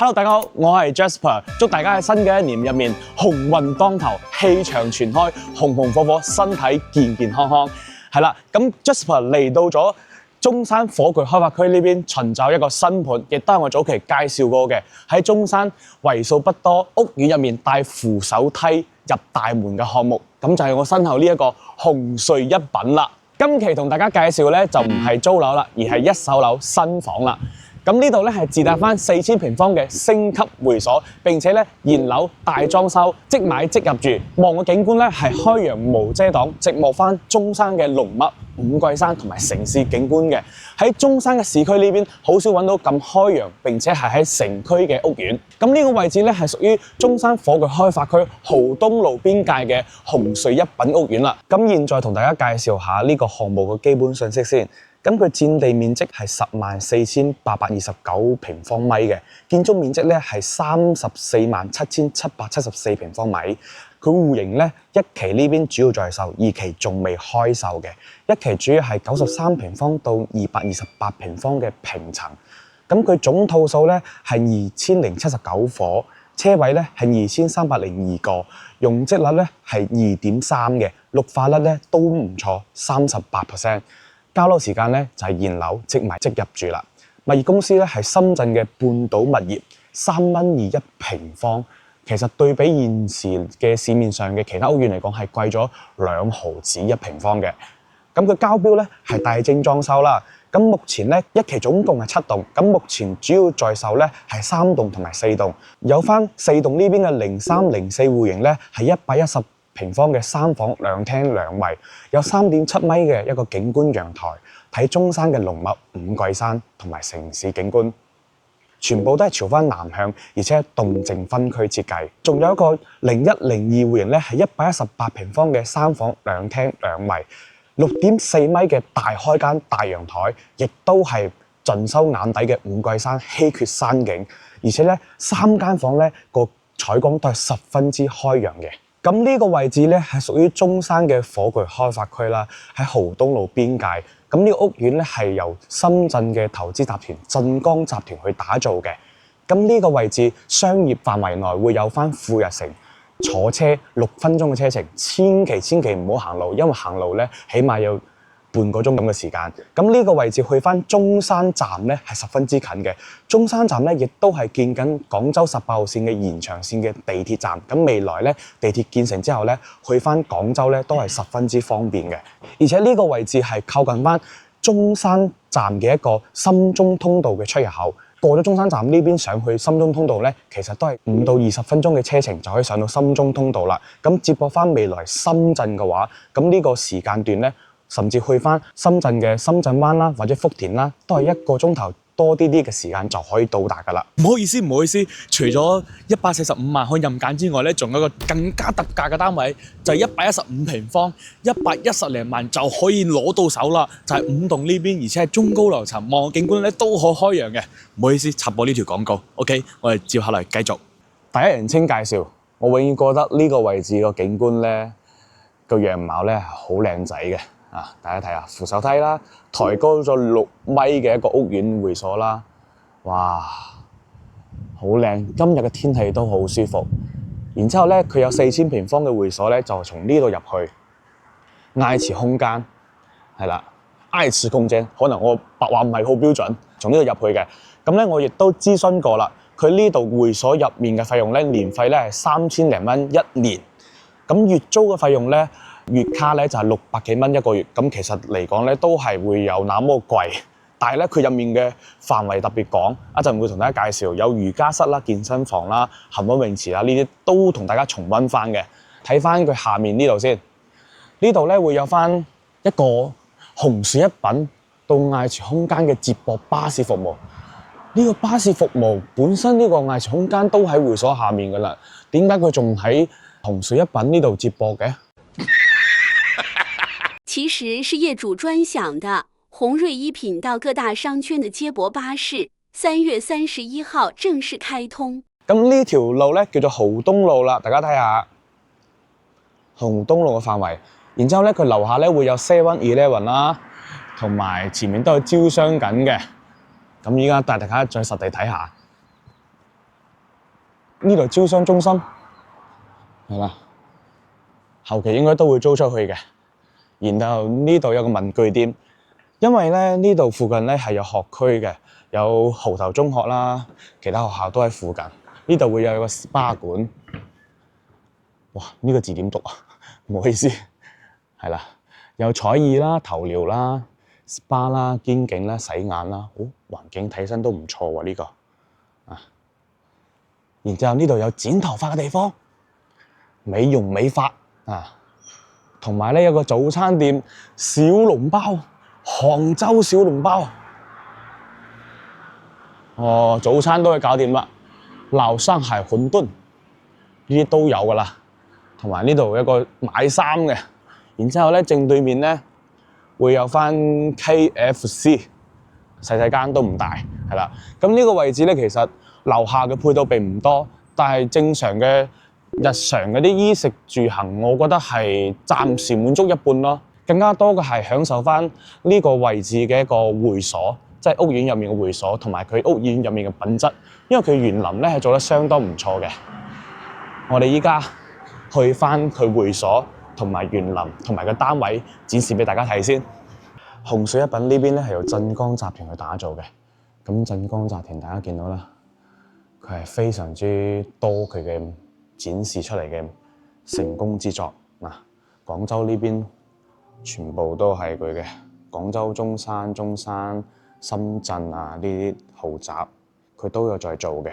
Hello， 大家好，我係 Jasper， 祝大家喺新嘅一年入面鴻運當頭，氣場全開，紅紅火火，身體健健康康。係啦，咁 Jasper 嚟到咗中山火炬開發區呢邊尋找一個新盤，亦都係我早期介紹過嘅喺中山為數不多屋苑入面帶扶手梯入大門嘅項目，咁就係我身後呢一個紅穗一品啦。今期同大家介紹咧就唔係租樓啦，而係一手樓新房啦。咁呢度咧係自帶翻4000平方嘅升級會所，並且咧現樓大裝修，即買即入住。望個景觀咧係開揚無遮擋，直望翻中山嘅龍脈、五桂山同埋城市景觀嘅。喺中山嘅市區呢邊，好少揾到咁開揚並且係喺城區嘅屋苑。咁呢個位置咧係屬於中山火炬開發區蠔東路邊界嘅紅穗一品屋苑啦。咁現在同大家介紹下呢個項目嘅基本信息先。咁佢佔地面積係104,829平方米嘅，建築面積咧係34,7774平方米。佢戶型咧一期呢邊主要在售，二期仲未開售嘅。一期主要係93平方到228平方嘅平層。咁佢總套數咧係2079伙，車位咧係2302個，容積率咧係2.3嘅，綠化率咧都唔錯，38%。交樓時間咧就係現樓即買即入住啦。物業公司咧係深圳嘅半島物業，3.21蚊平方，其實對比現時嘅市面上嘅其他屋苑嚟講係貴咗2毫子一平方嘅。咁佢交標咧係大精裝修啦。咁目前咧一期總共係7棟，咁目前主要在售咧係3棟同埋4棟，有翻4棟呢邊嘅03、04戶型咧係110平方嘅3房2廳2衛，有3.7米嘅一個景觀陽台，睇中山嘅龍脈、五桂山同埋城市景觀，全部都係朝翻南向，而且係動靜分區設計。仲有一個01、02戶型咧係118平方嘅3房2廳2衛，6.4米嘅大開間大陽台，亦都係盡收眼底嘅五桂山稀缺山景，而且咧3間房咧個採光都係十分之開揚嘅。咁呢個位置咧係屬於中山嘅火炬開發區啦，喺蠔東路邊界。咁呢個屋苑咧係由深圳嘅投資集團鎮江集團去打造嘅。咁呢個位置商業範圍內會有翻富日城，坐車6分鐘嘅車程，千祈唔好行路，因為行路咧起碼有半個鐘咁嘅時間。咁呢個位置去翻中山站咧係十分之近嘅。中山站咧亦都係建緊廣州18號線嘅延長線嘅地鐵站。咁未來咧地鐵建成之後咧，去翻廣州咧都係十分之方便嘅。而且呢個位置係靠近翻中山站嘅一個深中通道嘅出入口。過咗中山站呢邊上去深中通道咧，其實都係5到20分鐘嘅車程就可以上到深中通道啦。咁接駁翻未來深圳嘅話，咁呢個時間段咧，甚至去翻深圳嘅深圳灣啦，或者福田啦，都係1個鐘頭多啲嘅時間就可以到達噶啦。唔好意思，除咗145萬可以任揀之外咧，仲有一個更加特價嘅單位，就係115平方，110零萬就可以攞到手啦。就係5棟呢邊，而且係中高樓層，望景觀咧都好開揚嘅。唔好意思，插播呢條廣告。OK， 我哋接下嚟繼續。第一人稱介紹，我永遠覺得呢個位置個景觀咧個樣貌咧係好靚仔嘅。大家睇下扶手梯啦，抬高咗6米嘅一個屋苑會所啦，哇，好靚！今日嘅天氣都好舒服。然之後咧，佢有4000平方嘅會所咧，就從呢度入去，愛池空間係啦，愛池空間，可能我白話唔係好標準，從呢度入去嘅。咁咧，我亦都諮詢過啦，佢呢度會所入面嘅費用咧，年費咧係3000零蚊1年，咁月租嘅費用咧，月卡咧就係600幾蚊1個月，咁其實嚟講咧都係會有那麼貴，但係咧佢入面嘅範圍特別廣，一陣會同大家介紹，有瑜伽室啦、健身房啦、恆溫泳池啦，呢啲都同大家重溫翻嘅。睇翻佢下面呢度先，呢度咧會有翻一個紅穗一品到愛池空間嘅接駁巴士服務。呢個巴士服務本身呢個愛池空間都喺會所下面噶啦，點解佢仲喺紅穗一品呢度接駁嘅？其實是業主專享的鴻瑞一品到各大商圈的接駁巴士，3月31號正式開通。咁呢條路咧叫做蠔東路啦，大家睇下蠔東路嘅範圍。然之後咧，佢樓下咧會有 7-Eleven 啦，同埋前面都有招商緊嘅。咁依家帶大家再實地睇下。呢度招商中心係啦，後期應該都會租出去嘅。然後呢度有個文具店，因為咧呢度附近咧係有學區嘅，有蠔頭中學啦，其他學校都喺附近。呢度會有個 SPA 館。哇！呢個字點讀啊？唔好意思，係啦，有彩耳啦、頭療啦、SPA 啦、肩頸啦、洗眼啦，環境睇身都唔錯喎呢個。然之後呢度有剪頭髮嘅地方，美容美髮啊，同埋咧有個早餐店小籠包，杭州小籠包。哦，早餐都可以搞掂啦，鬧上海餛飩呢啲都有噶啦，同埋呢度有個買衫嘅。然之後咧正對面咧會有翻 KFC， 細細間都唔大，係啦。咁呢個位置咧其實樓下嘅配套並唔多，但係正常嘅日常嗰啲衣食住行，我覺得係暫時滿足一半咯。更加多嘅係享受翻呢個位置嘅一個會所，即係屋苑入面嘅會所，同埋佢屋苑入面嘅品質，因為佢園林咧係做得相當唔錯嘅。我哋依家去翻佢會所同埋園林同埋個單位展示俾大家睇先。紅水一品呢邊咧係由鎮江集團去打造嘅，咁鎮江集團大家見到啦。佢係非常之多佢嘅展示出嚟嘅成功之作嗱，廣州呢邊全部都係佢嘅，廣州中山、深圳啊呢啲豪宅佢都有在做嘅。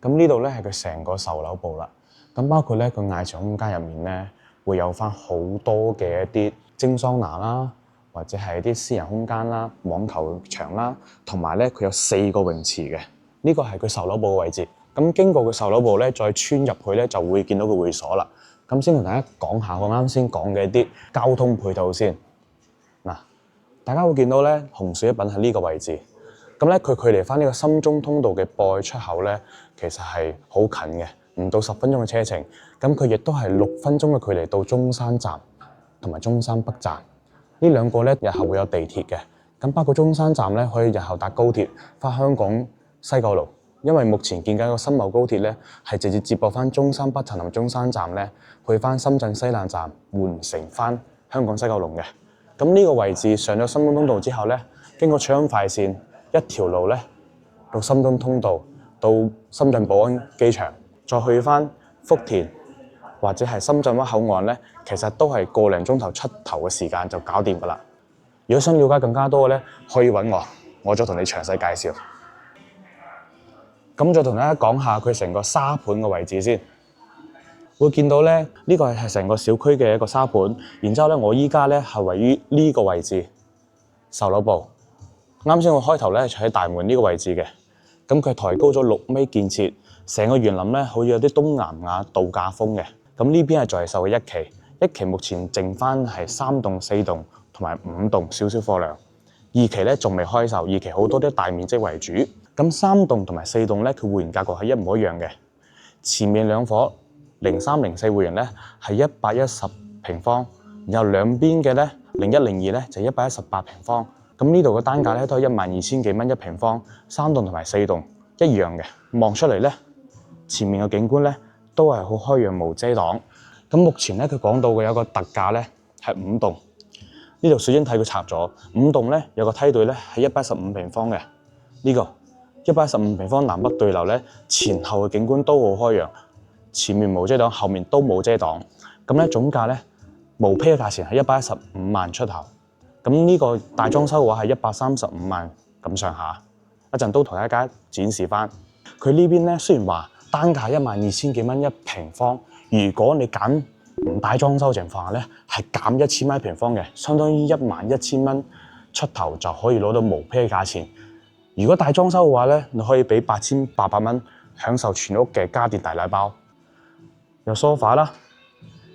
咁呢度咧係佢成個售樓部啦，咁包括咧個藝場空間入面咧會有翻好多嘅一啲蒸桑拿啦，或者係一啲私人空間啦、網球場啦，同埋咧佢有4個泳池嘅。呢個係佢售樓部嘅位置，咁經過佢售樓部咧，再穿入去咧就會見到個會所啦。咁先同大家講下我啱先講嘅一啲交通配套先。嗱，大家會見到咧，紅水一品喺呢個位置，咁咧佢距離翻呢個深中通道嘅博愛出口咧，其實係好近嘅，唔到10分鐘嘅車程。咁佢亦都係6分鐘嘅距離到中山站同埋中山北站。呢兩個咧日後會有地鐵嘅，咁包括中山站咧可以日後搭高鐵翻香港西九龍，因為目前建緊個新茂高鐵咧，係直接接駁翻中山北站同中山站咧，去翻深圳西爛站，換乘翻香港西九龍嘅。咁呢個位置上咗深中通道之後咧，經過長安快線一條路咧，到深中通道，到深圳寶安機場，再去翻福田或者係深圳灣口岸咧，其實都係個零鐘頭出頭嘅時間就搞掂噶啦。如果想了解更加多嘅咧，可以揾我再同你詳細介紹。咁再同大家講下佢成個沙盤嘅位置先，會見到咧呢個係成個小區嘅一個沙盤，然之後咧我依家咧係位於呢個位置售樓部。啱先我開頭咧就喺大門呢個位置嘅，咁佢抬高咗6米建設，成個園林咧好似有啲東南亞度假風嘅。咁呢邊係在售嘅一期目前剩翻係3棟、4棟同埋5棟少少貨量，2期咧仲未開售，2期好多啲大面積為主。咁3棟同埋4棟咧，佢會員格局係一模一樣嘅。前面兩伙03、04會員咧係110平方，然後兩邊嘅咧01、02咧就118平方。咁呢度嘅單價咧都係12000幾蚊一平方，3棟同埋4棟一樣嘅。望出嚟咧，前面嘅景觀咧都係好開揚無遮擋。咁目前咧佢講到嘅有個特價咧係5棟，呢度水晶體佢拆咗5棟咧有個梯隊咧係115平方嘅呢個。115平方南北對流咧，前後嘅景觀都好開揚，前面冇遮擋，後面都冇遮擋。咁咧總價咧毛坯嘅價錢係115萬出頭。咁呢個大裝修嘅話係135萬咁上下。一陣都同大家展示翻。佢呢邊咧雖然話單價12000幾蚊一平方，如果你揀唔大裝修情況下咧，係減1000蚊一平方嘅，相當於11000蚊出頭就可以攞到毛坯嘅價錢。如果大裝修嘅話咧，你可以俾8800蚊享受全屋嘅家電大禮包，有梳化啦、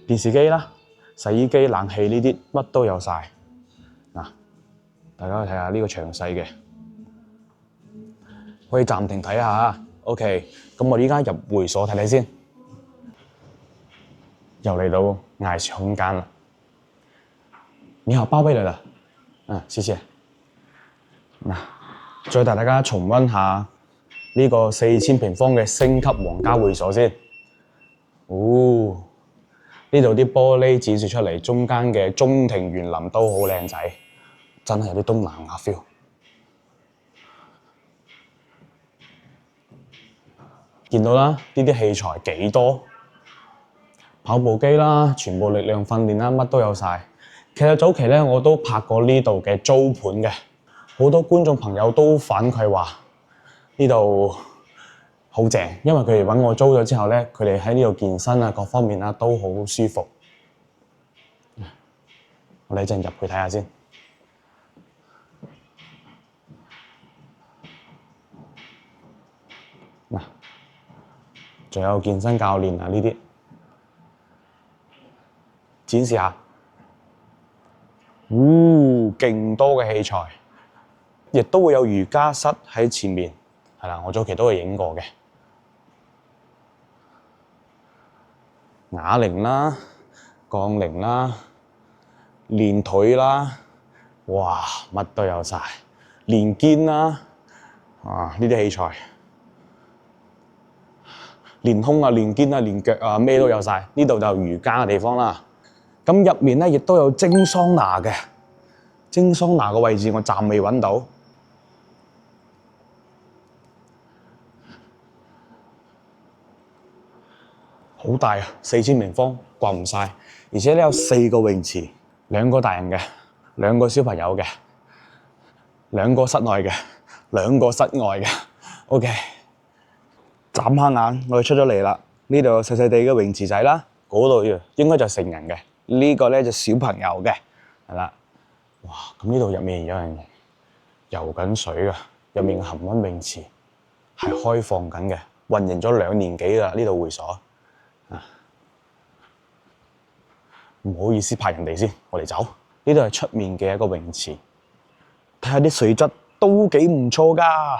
電視機啦、洗衣機、冷氣呢啲乜都有晒。嗱，大家去睇下呢個詳細嘅，可以暫停睇下。OK， 咁我依家入會所睇睇先，又嚟到藝術空間啦。你好，包俾你啦。謝謝。嗱。再帶大家重溫下呢個4000平方嘅星級皇家會所先。哦，呢度啲玻璃展示出嚟，中間嘅中庭園林都好靚仔，真係有啲東南亞 feel。見到啦，呢啲器材幾多？跑步機啦，全部力量訓練啦，乜都有晒。其實早期咧，我都拍過呢度嘅租盤嘅，好多觀眾朋友都反饋話呢度好正，因為佢哋揾我租咗之後咧，佢哋喺呢度健身啊，各方面啊都好舒服。我哋一陣入去睇下先。嗱，仲有健身教練啊呢啲，展示下。勁多嘅器材，亦都會有瑜伽室喺前面，係啦，我早期都會影過嘅。啞鈴啦、槓鈴啦、練腿啦，哇，乜都有晒。練肩啦，呢啲器材，練胸啊、練肩啊、練腳啊，咩都有晒。呢度就瑜伽嘅地方啦。咁入面咧亦都有蒸桑拿嘅，蒸桑拿個位置我暫未揾到。好大啊，4000平方，掛唔晒。而且咧有4個泳池，2個大人嘅，2個小朋友嘅，2個室內嘅，2個室外嘅。OK， 眨下眼我哋出咗嚟啦。呢度有細細地嘅泳池仔啦，嗰度應該就成人嘅。呢個咧就小朋友嘅，係啦。哇！咁呢度入面有人游緊水啊，入面嘅恆溫泳池係開放緊嘅，運營咗2年幾啦。呢度會所啊，唔好意思拍人哋先，我哋走。呢度係出面嘅一個泳池，睇下啲水質都幾唔錯㗎。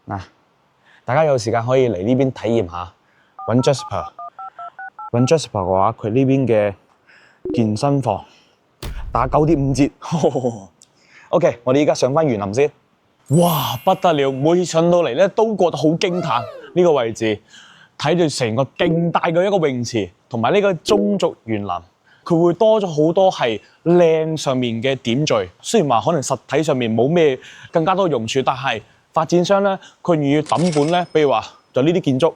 嗱，大家有時間可以嚟呢邊體驗下，揾 Jasper。揾 Jasper 嘅話，佢呢邊嘅健身房打9.5折。OK， 我哋而家上返園林先。哇，不得了！每次上到嚟咧，都覺得好驚嘆呢個位置，睇住成個勁大嘅一個泳池，同埋呢個中族園林，佢會多咗好多係靚上面嘅點綴。雖然話可能實體上面冇咩更加多用處，但係發展商咧，佢願意抌本咧，比如話就呢啲建築，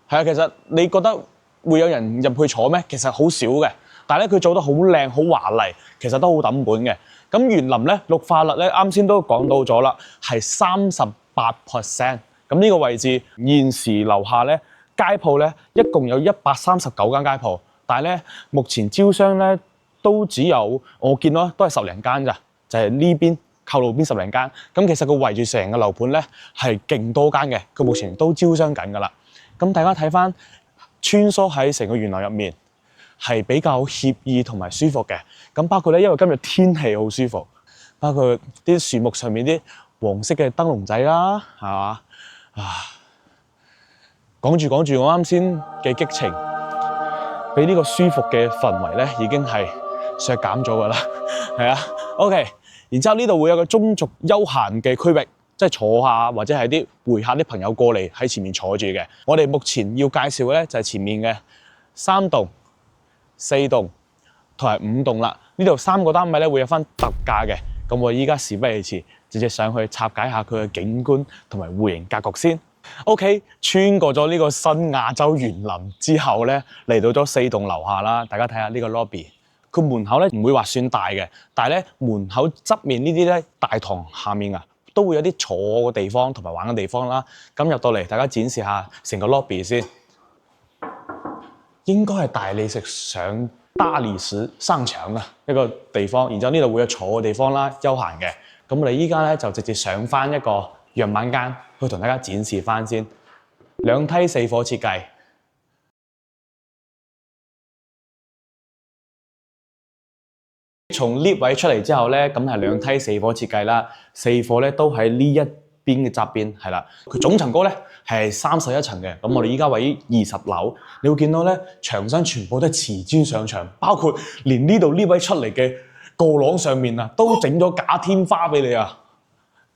係啊，其實你覺得會有人入去坐咩？其實好少嘅，但係咧佢做得好靚、好華麗，其實都好抌本嘅。咁園林咧綠化率咧，啱先都講到咗啦，係38%。咁呢個位置現時樓下咧街鋪咧一共有139間街鋪，但係咧目前招商咧都只有我見到都係10零間咋，就係呢邊靠路邊10零間。咁其實佢圍住成個樓盤咧係勁多間嘅，佢目前都招商緊㗎啦。咁大家睇翻，穿梭喺成個園林入面係比較愜意同埋舒服嘅。咁包括咧，因為今日天氣好舒服，包括啲樹木上面啲黃色嘅燈籠仔啦，係嘛啊？講住講住，我啱先嘅激情，俾呢個舒服嘅氛圍咧，已經係削減咗㗎啦。係啊 ，OK。然之後呢度會有個中族休閒嘅區域，即係坐下或者係啲會客啲朋友過嚟喺前面坐住嘅。我哋目前要介紹嘅咧就係前面嘅3棟、4棟同埋5棟啦。呢度3個單位咧會有翻特價嘅。咁我依家事不宜遲，直接上去拆解下佢嘅景觀同埋戶型格局先。OK， 穿過咗呢個新亞洲園林之後咧，嚟到咗4棟樓下啦。大家睇下呢個 lobby， 佢門口咧唔會話算大嘅，但係咧門口側面呢啲咧大堂下面啊，都會有啲坐嘅地方同埋玩嘅地方啦。咁入到嚟，大家展示下成個 lobby 先，應該係大理石上大理石上牆嘅一個地方。然之後呢度會有坐嘅地方啦，休閒嘅。咁我哋依家咧就直接上翻一個樣板間，去同大家展示翻先。2梯4伙設計。從 lift 位出嚟之後咧，咁係2梯4伙設計啦。4伙咧都喺呢一邊嘅側邊，係啦。佢總層高咧係31層嘅。咁我哋依家位於20樓，你會見到咧牆身全部都係瓷磚上牆，包括連呢度呢位出嚟嘅過廊上面啊，都整咗假天花俾你啊！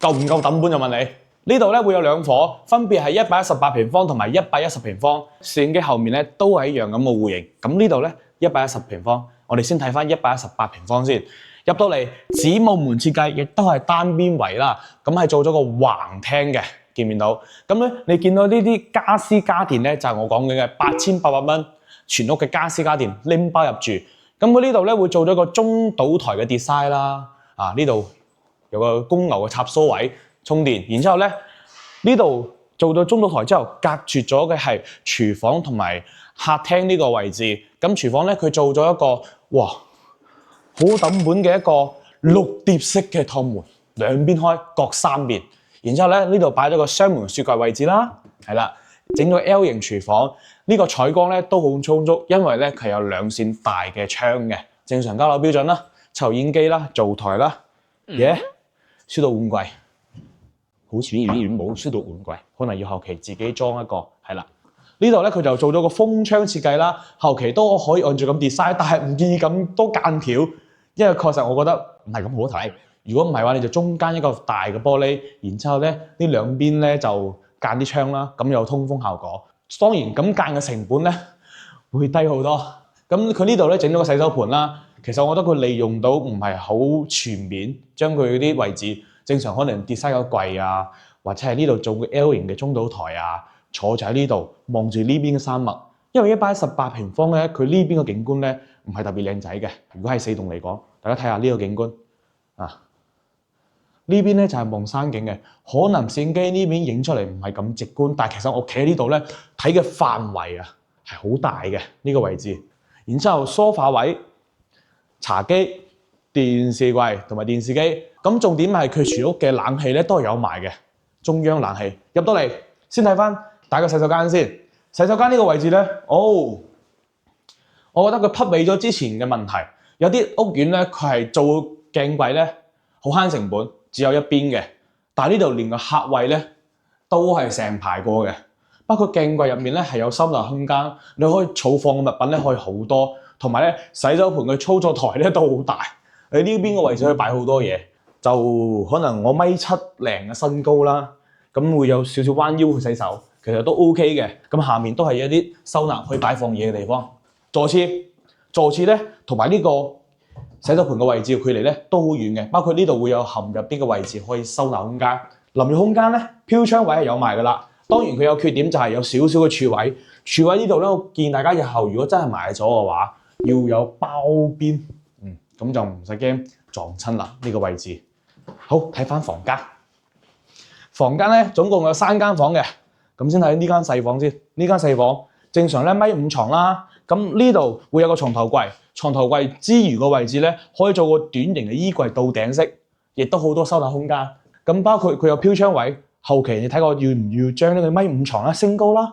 夠唔夠抌本就問你。呢度咧會有兩伙，分別係118平方同埋110平方。攝影機後面咧都係一樣咁嘅戶型。咁呢度咧110平方，我哋先睇翻118平方先。入到嚟子母門設計，亦都係單邊圍啦。咁係做咗個橫廳嘅，見唔見到？咁咧你見到呢啲家私家電咧，就係我講嘅8800蚊全屋嘅家私家電拎包入住。咁佢呢度咧會做咗個中島台嘅 design 啦。呢度有個公牛嘅插蘇位充電，然之後咧呢度做到中島台之後，隔絕咗嘅係廚房同埋客廳呢個位置。咁廚房咧佢做咗一個好抌本嘅一個6疊式嘅趟門，兩邊開，各3邊。然之後咧呢度擺咗個雙門雪櫃位置啦，係啦，整咗 L 型廚房。呢個採光咧都好充足，因為咧佢有2扇大嘅窗嘅，正常交樓標準啦。抽煙機啦，灶台啦，輸到碗櫃，好似已經冇輸到碗櫃，可能要後期自己裝一個，係啦。呢度咧佢就做咗個風窗設計啦，後期都可以按住咁 design， 但係唔建議咁多間條，因為確實我覺得唔係咁好睇。如果唔係話，你就中間一個大嘅玻璃，然之後咧呢兩邊咧就間啲窗啦，咁有通風效果。當然咁間嘅成本咧會低好多。咁佢呢度咧整咗個洗手盤啦，其實我覺得佢利用到唔係好全面，將佢啲位置正常可能跌晒個櫃啊，或者係呢度做個 L 型嘅中島台啊，坐就喺呢度望住呢邊嘅山脈。因為118平方咧，佢呢邊嘅景觀咧唔係特別靚仔嘅。如果係4棟嚟講，大家睇下呢個景觀呢邊咧就係望山景嘅，可能攝影機呢邊影出嚟唔係咁直觀，但係其實我企喺呢度咧睇嘅範圍係好大嘅呢個位置。然之後梳化位、茶几、電視櫃同埋電視機。咁重點係佢全屋嘅冷氣咧都係有埋嘅，中央冷氣。入到嚟先睇翻大個洗手間先。洗手間呢個位置咧，我覺得佢媲美咗之前嘅問題。有啲屋苑咧佢係做鏡櫃咧好慳成本，只有一邊嘅，但係呢度連個客位咧都係成排過嘅。包括鏡櫃入面咧係有收納空間，你可以儲放嘅物品咧可以好多，同埋咧洗手盤嘅操作台咧都好大。你呢邊個位置可以擺好多嘢，就可能我1.7米嘅身高啦，咁會有少少彎腰去洗手，其實都 OK 嘅。咁下面都係一啲收納可以擺放嘢嘅地方。座廁咧同埋呢個洗手盤嘅位置距離咧都好遠嘅，包括呢度會有含入邊嘅位置可以收納空間。淋浴空間咧飄窗位係有埋㗎啦。當然佢有缺點就係有少少嘅柱位，柱位呢度咧，我建議大家日後如果真係買咗嘅話，要有包邊，咁就唔使驚撞親啦呢個位置。好，睇翻房間，房間咧總共有3間房嘅，咁先睇呢間細房先。呢間細房正常咧1.5米床啦，咁呢度會有個床頭櫃，床頭櫃之餘個位置咧可以做個短型嘅衣櫃到頂式，亦都好多收納空間。咁包括佢有飄窗位。後期你睇過要唔要將呢個1.5米床升高啦，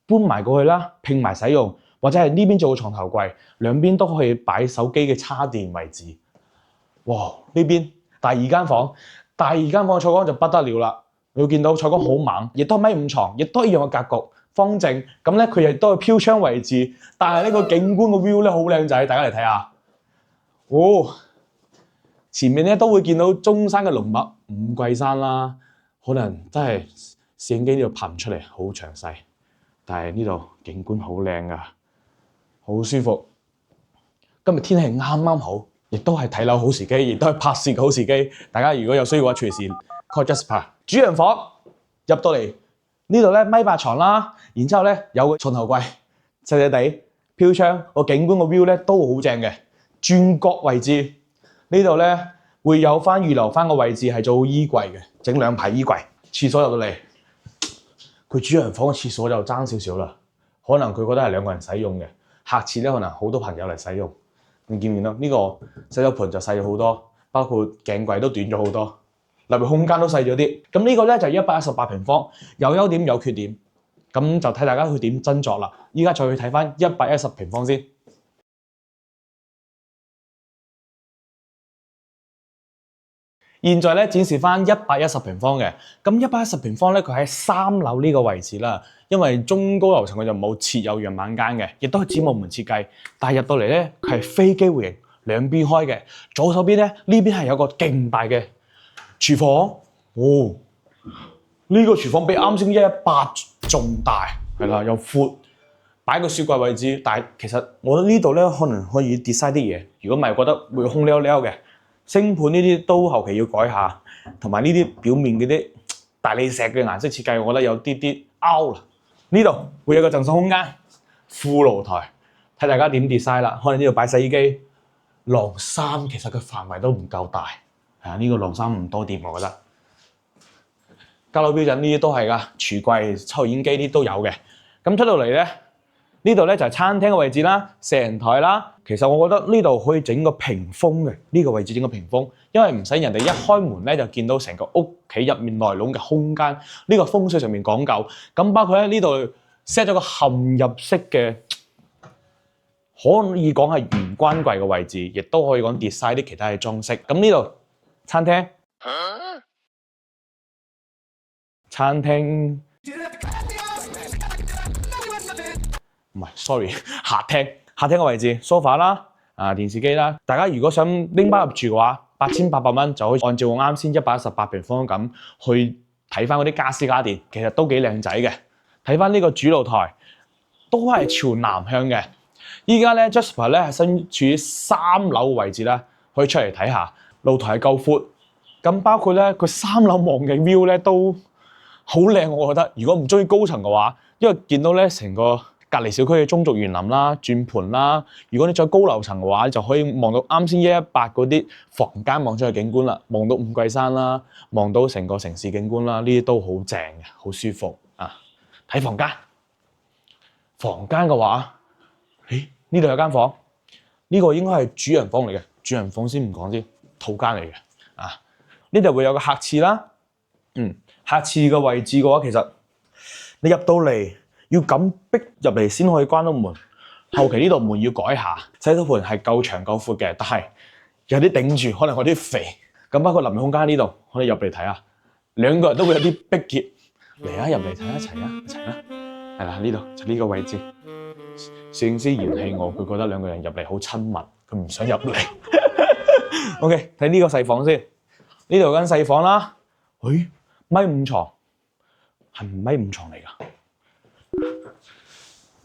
搬埋過去啦，拼埋使用，或者係呢邊做個床頭櫃，兩邊都可以擺手機嘅插電位置。哇！呢邊第二間房嘅採光就不得了啦，你會見到採光好猛，亦都係1.5米床，亦都一樣嘅格局，方正。咁咧佢亦都係飄窗位置，但係呢個景觀嘅 view 咧好靚仔，大家嚟睇下。前面咧都會見到中山嘅龍脈五桂山啦。可能真係攝影機呢度拍唔出嚟，好詳細，但係呢度景觀好靚㗎，好舒服。今日天氣啱啱好，亦都係睇樓好時機，亦都係拍攝嘅好時機。大家如果有需要嘅話，隨時 call Jasper。主人房入到嚟呢度咧1.8米床啦，然之後咧有個床頭櫃，細細地飄窗，個景觀個 view 咧都好正嘅。轉角位置呢度咧會有翻預留翻個位置係做衣櫃嘅，整2排衣櫃。廁所入到嚟，佢主人房嘅廁所就爭少少啦，可能佢覺得係2個人使用嘅，客廁咧可能好多朋友嚟使用。你見唔見到呢個洗手盤就細咗好多，包括鏡櫃都短咗好多，立面空間都細咗啲。咁呢個咧就係118平方，有優點有缺點，咁就睇大家去點斟酌啦。依家再去睇翻110平方先。現在咧展示翻110平方嘅，咁110平方咧佢喺3樓呢個位置啦，因為中高樓層佢就冇設有樣板間嘅，亦都係子母門設計，但係入到嚟咧佢係飛機戶型，兩邊開嘅，左手邊咧呢邊係有個勁大嘅廚房，呢個廚房比啱先118仲大，係啦，又闊，擺個雪櫃位置。但係其實我覺得呢度咧可能可以跌晒啲嘢，如果唔係覺得會空溜溜嘅。星盤呢啲都後期要改下，同埋呢啲表面嗰啲大理石嘅顏色設計，我覺得有啲 out 啦。呢度會有個贈送空間，副露台，睇大家點 design 啦。可能呢度擺洗衣機，晾衫其實佢範圍都唔夠大，係啊，呢個晾衫唔多掂，我覺得。家樓標準呢啲都係㗎，櫥櫃、抽油煙機呢啲都有嘅。咁出到嚟咧，呢度咧就係餐廳嘅位置啦，四人台啦。其實我覺得呢度可以整個屏風嘅，呢個位置整個屏風，因為唔使人哋一開門咧就見到成個屋企入面內籠嘅空間。呢個風水上面講究。咁包括咧呢度 set 咗個嵌入式嘅，可以講係玄關櫃嘅位置，亦都可以講跌晒啲其他嘅裝飾。咁呢度餐廳。餐廳唔係 ，sorry， 客廳嘅位置 sofa 啦，電視機啦。大家如果想拎包入住嘅話，8800蚊就可以按照我啱先118平方咁去睇翻嗰啲家私家電，其實都幾靚仔嘅。睇翻呢個主露台都係朝南向嘅。依家咧 Jasper 咧係身處於3樓位置啦，可以出嚟睇下。露台係夠闊，咁包括咧佢3樓望嘅 view 咧都好靚，我覺得。如果唔中意高層嘅話，因為見到咧成個隔離小區嘅中族園林啦、轉盤啦。如果你再高樓層嘅話，就可以望到啱先118嗰啲房間望出去景觀啦，望到五桂山啦，望到成個城市景觀啦，呢啲都好正嘅，好舒服啊！睇房間，房間嘅話，呢度有間房，呢個應該係主人房嚟嘅，主人房先唔講先，套間嚟嘅啊。呢度會有個客廁啦，客廁嘅位置嘅話，其實你入到嚟要咁逼入嚟先可以關到門。後期呢度門要改下，洗手盆係夠長夠闊嘅，但係有啲頂住，可能有啲肥。咁包括淋浴空間呢度，可以入嚟睇下，兩個人都會有啲逼結。嚟啊，入嚟睇一齊啊，一齊啦。係啦，呢度就呢個位置。攝影師嫌棄我，佢覺得兩個人入嚟好親密，佢唔想入嚟。OK， 睇呢個細房先。呢度有間細房啦。米5床，係唔米5床嚟㗎？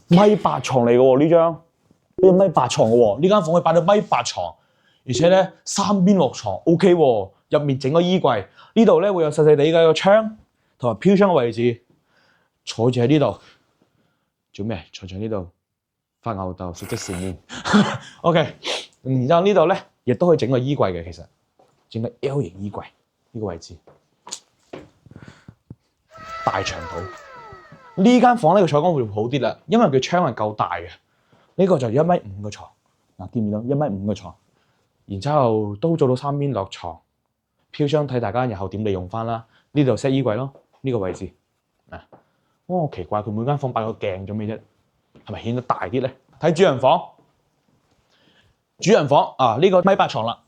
米8床嚟嘅喎呢張，呢個米8床嘅喎，呢間房可以擺到米8床，而且咧3邊落床 OK 喎，入面整個衣櫃，呢度咧會有細細地嘅一個窗，同埋飄窗嘅位置，坐住喺呢度做咩？坐住喺呢度發吽哣食即食麵。OK， 然之後呢度咧亦都可以整個衣櫃嘅，其實整個 L 型衣櫃呢個位置。大長腿，呢間房呢個採光會好啲啦，因為佢窗係夠大嘅。呢個就1.5米嘅床，嗱見唔見到1.5米嘅床，然之後都做到3邊落床，飄窗睇大家日後點利用翻啦。呢度 set 衣櫃咯，呢個位置啊，我奇怪佢每間房擺個鏡做咩啫？係咪顯得大啲咧？睇主人房，主人房啊呢個米8床啦，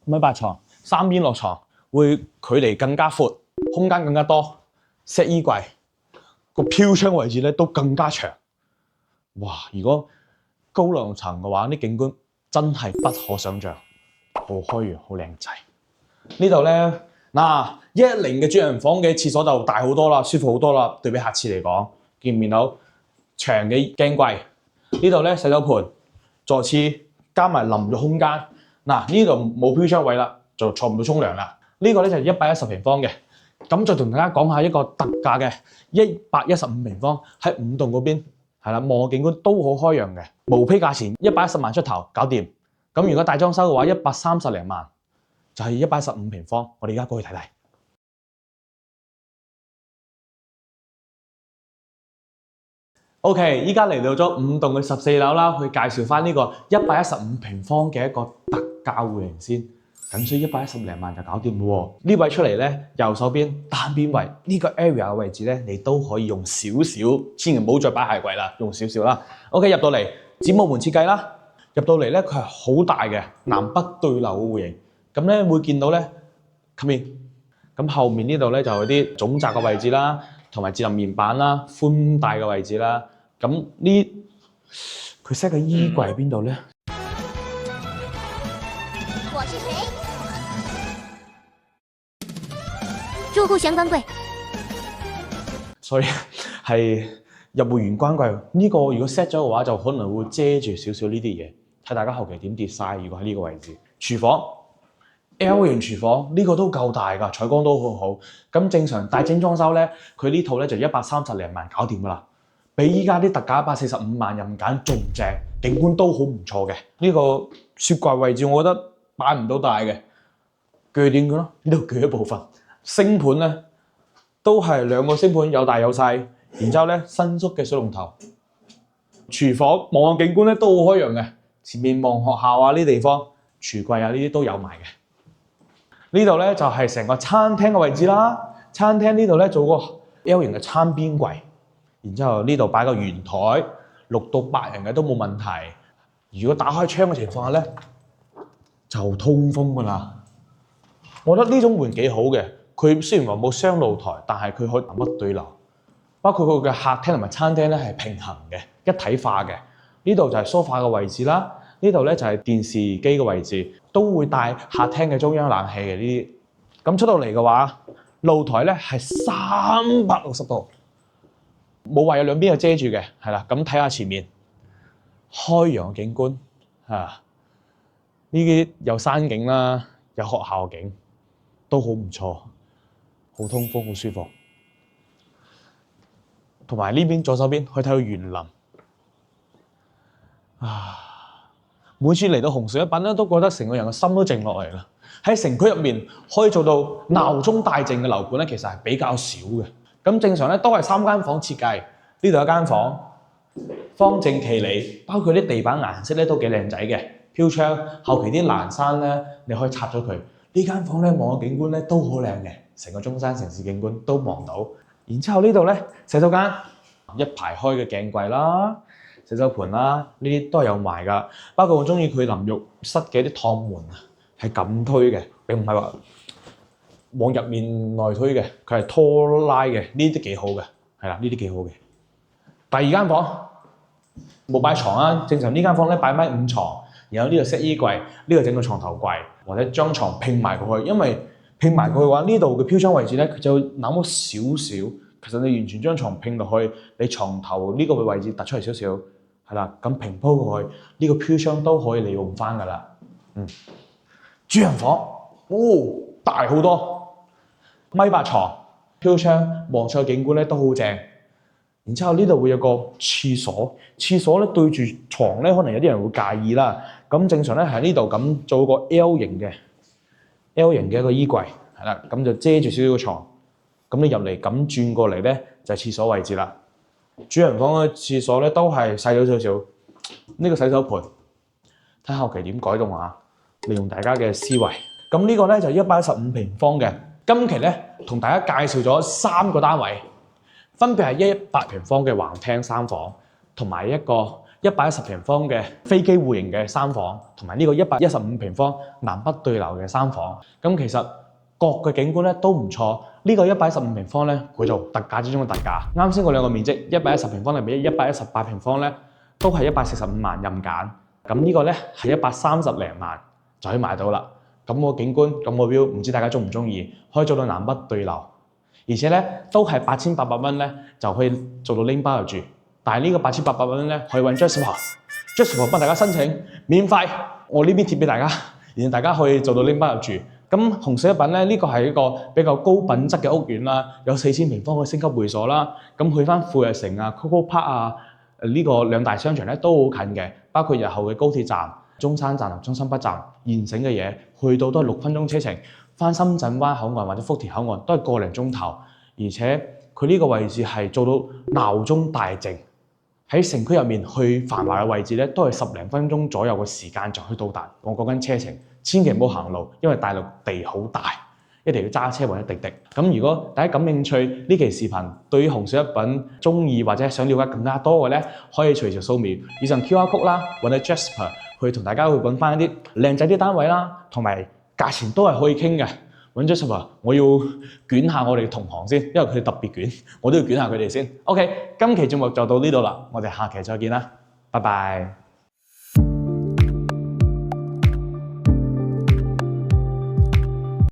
米8床3邊落床，會距離更加闊，空間更加多。set 衣櫃個飄窗位置咧都更加長，哇！如果高樓層嘅話，啲景觀真係不可想像，好開揚，好靚仔。呢度咧110嘅主人房嘅廁所就大好多啦，舒服好多啦，對比客廁嚟講，見唔見到長嘅鏡櫃？呢度咧洗手盆、座廁加埋淋浴空間。呢度冇飄窗位啦，就坐唔到沖涼啦。呢個咧就係110平方嘅。咁再同大家講下一個特價嘅115平方喺5棟嗰邊，係啦，望個景觀都好開揚嘅，無批價錢110萬出頭搞掂。咁如果大裝修嘅話130零萬，就係115平方。我哋而家過去睇睇。OK， 依家嚟到咗5棟嘅14樓啦，去介紹翻呢個115平方嘅一個特價戶型先。僅需110零萬就搞掂喎！呢位出嚟咧，右手邊單邊位呢個 area 嘅位置咧，你都可以用少少，千祈唔好再擺鞋櫃啦，用少少啦。OK， 入到嚟展望門設計啦，入到嚟咧佢係好大嘅南北對流嘅戶型，咁咧會見到咧後面，咁後面呢度咧就有啲總閘嘅位置啦，同埋智能面板啦、寬帶嘅位置啦。咁呢佢 set 嘅衣櫃喺邊度咧？我是谁？住户玄關櫃，所以係入會員關櫃。呢個如果 set 咗嘅話，就可能會遮住少少呢啲嘢。睇大家後期點 design。如果喺呢個位置，廚房 L 型廚房呢個都夠大㗎，採光都好好。咁正常大整裝修咧，佢呢套咧就130零萬搞掂㗎啦。比依家啲特價145萬任揀仲正，景觀都好唔錯嘅。呢個雪櫃位置我覺得擺唔到大嘅，鋸點嘅咯，呢度鋸一部分。星盤咧都係兩個星盤有大有細，然之後咧伸縮嘅水龍頭。廚房望景觀咧都好開揚嘅，前面望學校啊呢啲地方，櫥櫃啊呢啲都有埋嘅。呢度咧就係成個餐廳嘅位置啦。餐廳呢度咧做個 L 型嘅餐邊櫃，然之後呢度擺個圓台，6到8人嘅都冇問題。如果打開窗嘅情況下咧，就通風㗎啦。我覺得呢種門幾好嘅，佢雖然話冇雙露台，但係佢可以南北對流，包括佢嘅客廳同埋餐廳咧係平衡嘅、一體化嘅。呢度就係梳化嘅位置啦，呢度咧就係電視機嘅位置，都會帶客廳嘅中央冷氣嘅呢啲。咁出到嚟嘅話，露台咧係360度，冇話有兩邊有遮住嘅，係啦。咁睇下前面開揚景觀啊，呢啲有山景啦，有學校景，都好唔錯，好通風，好舒服。同埋呢邊左手邊可以睇到園林。每次嚟到紅水一品咧，都覺得成個人嘅心都靜落嚟啦。喺城區入面可以做到鬧鐘大靜嘅樓盤咧，其實係比較少嘅。咁正常咧都係3間房設計，呢度有間房，方正企理，包括啲地板顏色咧都幾靚仔嘅，飄窗，後期啲欄山咧你可以拆咗佢。呢間房咧望嘅景觀咧都好靚嘅，成個中山城市景觀都望到。然之後呢度咧洗手間，一排開嘅鏡櫃啦。洗手盤啦，呢啲都係有埋㗎。包括我中意佢淋浴室嘅啲趟門啊，係咁推嘅，並唔係話往入面內推嘅，佢係拖拉嘅。呢啲幾好嘅，係啦，呢啲幾好嘅。第二間房冇擺床啊，正常呢間房咧擺埋5床，然後呢度 set 衣櫃，呢度整個床頭櫃或者將床拼埋過去，因為拼埋過去嘅話，呢度嘅飄窗位置咧佢就那麼少少。其實你完全將床拼落去，你床頭呢個位置突出嚟少少。係啦，咁平鋪過去，呢個飄窗都可以利用翻㗎啦。主人房，大好多，1.8米床，飄窗望出去景觀咧都好正。然之後呢度會有個廁所，廁所咧對住床咧，可能有啲人會介意啦。咁正常咧喺呢度咁做個 L 型嘅一個衣櫃，係啦，咁就遮住少少個床。咁你入嚟咁轉過嚟咧，就係廁所位置啦。主人房嘅廁所咧都係細咗少少，呢個洗手盆，睇後期點改動啊！利用大家嘅思維。咁呢個咧就115平方嘅。今期咧同大家介紹咗3個單位，分別係100平方嘅橫廳3房，同埋一個110平方嘅飛機戶型嘅3房，同埋呢個115平方南北對流嘅3房。咁其實各嘅景觀咧都唔錯。呢個115平方咧，佢就特價之中嘅特價。啱先嗰兩個面積110平方嚟比118平方咧，都係145萬任揀。咁呢個咧係130零萬就可以買到啦。咁個景觀，咁個 view，唔知大家中唔中意？可以做到南北對流，而且咧都係8800蚊咧就可以做到拎包入住。但係呢個8800蚊咧可以揾 Jasper 幫大家申請免費，我呢邊貼俾大家，然後大家可以做到拎包入住。咁紅水一品咧，呢個係一個比較高品質嘅屋苑啦，有4000平方嘅升級會所啦。咁去翻富逸城啊、Coco Park 啊，呢個2大商場咧都好近嘅，包括日後嘅高鐵站、中山站同中心北站現成嘅嘢，去到都係6分鐘車程。翻深圳灣口岸或者福田口岸都係個零鐘頭，而且佢呢個位置係做到鬧鐘大靜。喺城區入面去繁華嘅位置咧，都係10零分鐘左右嘅時間就可以到達。我講緊車程。千祈唔好行路，因為大陸地好大，一定要揸車或者滴滴。咁如果大家感興趣呢期視頻，對於紅水一品中意或者想了解更加多嘅咧，可以隨時掃描以上 QR code 啦，揾到 Jasper 去同大家去揾翻一啲靚仔啲單位啦，同埋價錢都係可以傾嘅。揾 Jasper，我要捲下我哋嘅同行先，因為佢哋特別捲，我都要捲下佢哋先。OK，今期節目就到呢度啦，我哋下期再見啦，拜拜。